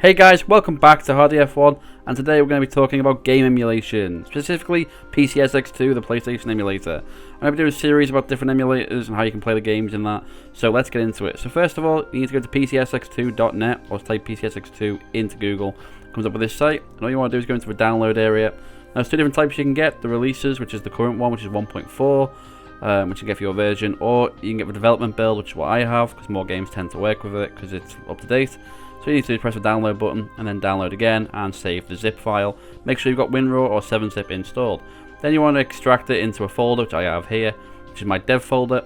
Hey guys, welcome back to Hardy F1, and today we're going to be talking about game emulation, specifically PCSX2, the PlayStation emulator. I'm going to be doing a series about different emulators and how you can play the games in that, so let's get into it. So first of all, you need to go to PCSX2.net, or type PCSX2 into Google. It comes up with this site, and all you want to do is go into the download area. Now there's two different types you can get: the releases, which is the current one, which is 1.4, which you get for your version, or you can get the development build, which is what I have, because more games tend to work with it, because it's up to date. So you need to press the download button and then download again and save the zip file. Make sure you've got WinRAR or 7-zip installed. Then you want to extract it into a folder, which I have here, which is my dev folder.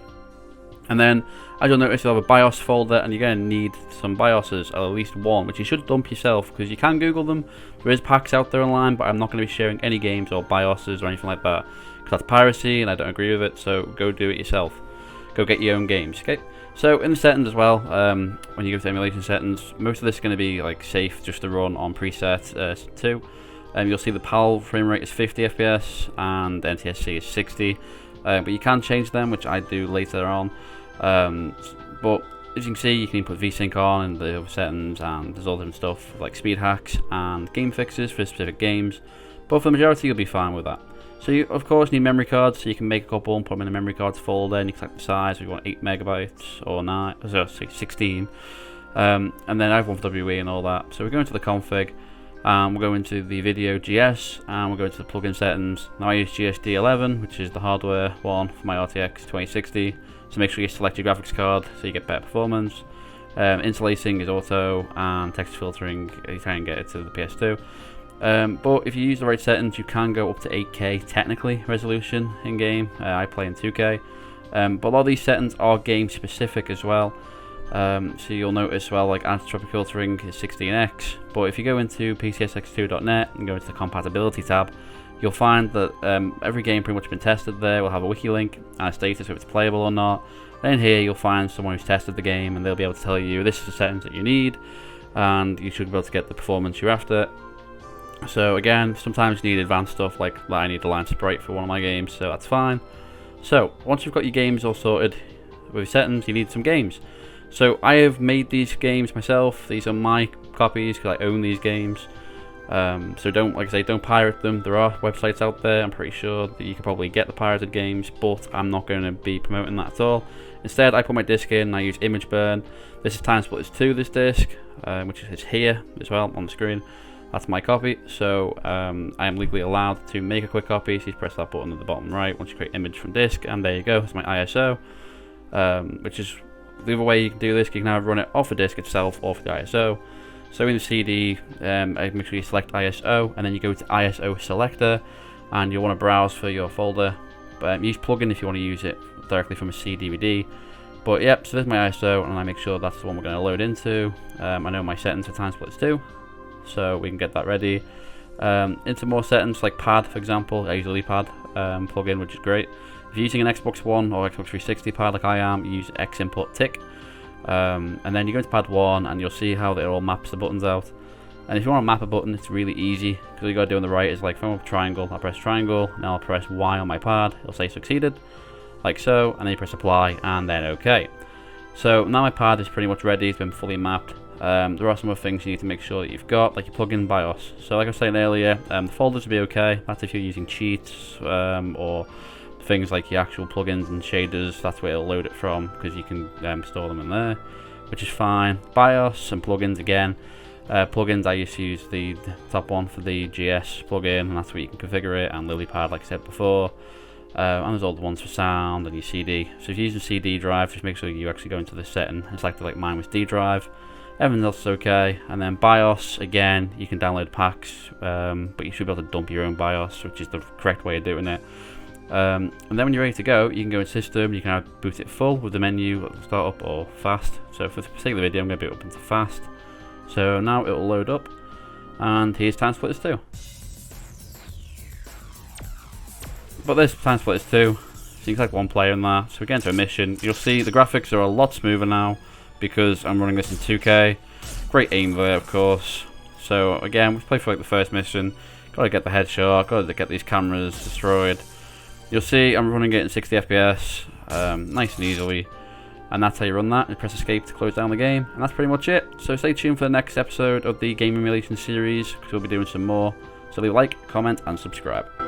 And then, as you'll notice, you'll have a BIOS folder, and you're going to need some BIOSes, or at least one, which you should dump yourself, because you can Google them. There is packs out there online, but I'm not going to be sharing any games or BIOSes or anything like that, because that's piracy and I don't agree with it, so go do it yourself. Go get your own games, okay? So in the settings as well, when you go to emulation settings, most of this is going to be like safe just to run on preset 2. You'll see the PAL frame rate is 50 FPS and NTSC is 60, but you can change them, which I do later on. But as you can see, you can put VSync on in the other settings, and there's all different stuff like speed hacks and game fixes for specific games. But for the majority, you'll be fine with that. So you of course need memory cards, so you can make a couple and put them in a memory cards folder, and you can select the size if you want 8 megabytes or 16. And then I have one for WE and all that. So we're going to the config, we'll go into the video GS, and we'll go into the plugin settings. Now I use GSD11, which is the hardware one for my RTX 2060. So make sure you select your graphics card so you get better performance. Interlacing is auto, and text filtering, you try and get it to the PS2. But if you use the right settings, you can go up to 8K technically resolution in game. I play in 2K, but a lot of these settings are game specific as well. So you'll notice, well, like anisotropic filtering is 16x, but if you go into PCSX2.net and go into the compatibility tab, you'll find that every game pretty much been tested there. Will have a wiki link and a status if it's playable or not. Then here you'll find someone who's tested the game, and they'll be able to tell you this is the settings that you need, and you should be able to get the performance you're after. So again, sometimes you need advanced stuff, like I need a line sprite for one of my games, so that's fine. So once you've got your games all sorted with your settings, you need some games. So I have made these games myself. These are my copies because I own these games. So don't, like I say, don't pirate them. There are websites out there, I'm pretty sure, that you can probably get the pirated games, but I'm not going to be promoting that at all. Instead, I put my disc in and I use image burn. This is TimeSplitters 2, this disc, which is here as well on the screen. That's my copy, so I am legally allowed to make a quick copy. So you press that button at the bottom right once you create image from disk, and there you go. It's my ISO, which is the other way you can do this. You can either run it off the disk itself or off the ISO. So in the CD, make sure you select ISO, and then you go to ISO selector, and you'll want to browse for your folder. But use plugin if you want to use it directly from a CD/DVD. But yep, so there's my ISO, and I make sure that's the one we're going to load into. I know my settings for TimeSplitters 2. So we can get that ready. Into more settings like pad, for example. I use a LeapPad plugin, which is great. If you're using an Xbox One or Xbox 360 pad like I am, you use X input tick, and then you go into pad 1 and you'll see how it all maps the buttons out. And if you want to map a button, it's really easy, because all you got to do on the right is, like, if I'm a triangle, I'll press triangle, and I'll press Y on my pad. It'll say succeeded, like so, and then you press apply, and then OK. So now my pad is pretty much ready. It's been fully mapped. There are some other things you need to make sure that you've got, like your plugin BIOS. So like I was saying earlier, the folders will be okay. That's if you're using cheats or things like your actual plugins and shaders. That's where it'll load it from, because you can store them in there, which is fine. BIOS and plugins again. Plugins, I used to use the top one for the GS plugin, and that's where you can configure it, and LilyPad, like I said before. And there's all the ones for sound and your CD. So if you're using CD drive, just make sure you actually go into this setting. It's like mine was D drive. Everything else is okay. And then BIOS, again, you can download packs, but you should be able to dump your own BIOS, which is the correct way of doing it. And then when you're ready to go, you can go in system. You can either boot it full with the menu startup or fast. So for the sake of the video, I'm going to boot it up into fast. So now it will load up, and here's TimeSplitters 2. But this TimeSplitters 2, so you can select one player in there. So we get into a mission. You'll see the graphics are a lot smoother now, because I'm running this in 2K. Great aim there, of course. So again, we've played for like the first mission. Got to get the headshot, got to get these cameras destroyed. You'll see I'm running it in 60 FPS, nice and easily. And that's how you run that. You press escape to close down the game. And that's pretty much it. So stay tuned for the next episode of the game emulation series, because we'll be doing some more. So leave a like, comment, and subscribe.